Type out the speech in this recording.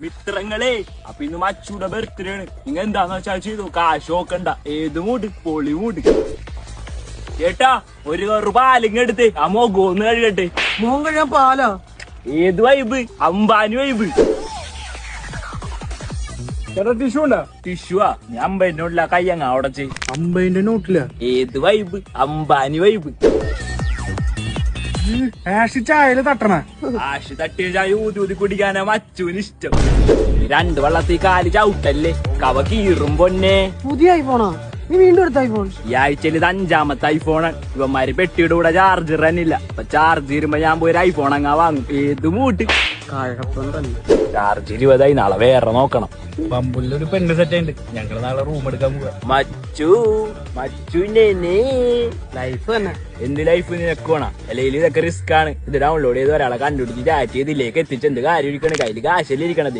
മിത്രങ്ങളെ അപ്പൊ ഇന്ന് മച്ചൂടെ ബർത്ത്ഡേ ആണ്. നിങ്ങൾ എന്താന്ന് വെച്ചാൽ ചെയ്തു, കാശ് നോക്കണ്ട, ഏത് മൂട് പൊളി മൂട്. ചേട്ടാ ഒരു കറു പാലിങ്ങെടുത്ത് ആ മുഖമൊന്ന് കഴുകട്ടെ. മോൻ കഴിയാൻ പാലാ? ഏത് വൈബ്, അമ്പാനി വൈബ്. ചേട്ടാ ടിഷ്യൂ ഉണ്ടാ? ടിഷ്യൂവാ, ഞാൻ 50 നോട്ടില്ല കയ്യങ്ങ ഉടച്ച്. 50 നോട്ടില്ല? ഏത് വൈബ്, അമ്പാനി വൈബ്. ആഷി ചായല് തട്ടണ? ആശി തട്ടിയ ചായ ഊതി ഊതി കുടിക്കാനാ മച്ചൂന് ഇഷ്ടം. രണ്ട് വള്ളത്തിൽ കാല് ചവിട്ടല്ലേ, കവ കീറും പൊന്നെ. പുതിയ ഐഫോണാ? നീ വീണ്ടും എടുത്ത ഐഫോൺ? ഈ ആഴ്ചയിൽ ഇത് 5ാമത്തെ ഐഫോണാണ്. ഇവന്മാര് പെട്ടിയുടെ കൂടെ ചാർജർ തന്നില്ല. അപ്പൊ ചാർജ് തീരുമ്പോ ഞാൻ പോയി ഒരു ഐഫോൺ അങ്ങാ വാങ്ങും. ഏത് മൂട്ട് ചാർജ് 20 നാളെ വേറെ നോക്കണം. പമ്പുല്ലൊരു പെണ്ണ് സെറ്റ് ഉണ്ട്, ഞങ്ങള് നാളെ റൂം എടുക്കാൻ പോവാ. മച്ചുനെ ലൈഫ് തന്നെ. എന്ത് ലൈഫ് നിനക്ക് വേണം? അല്ലെങ്കിൽ ഇതൊക്കെ റിസ്ക് ആണ്. ഇത് ഡൗൺലോഡ് ചെയ്ത് ഒരാളെ കണ്ടുപിടിച്ച് ചാറ്റ് ചെയ്ത് ഇതിലേക്ക് എത്തിച്ച് എന്ത് കാര്യം ഇരിക്കണേ? കയ്യിൽ കാശല്ലേ ഇരിക്കണത്.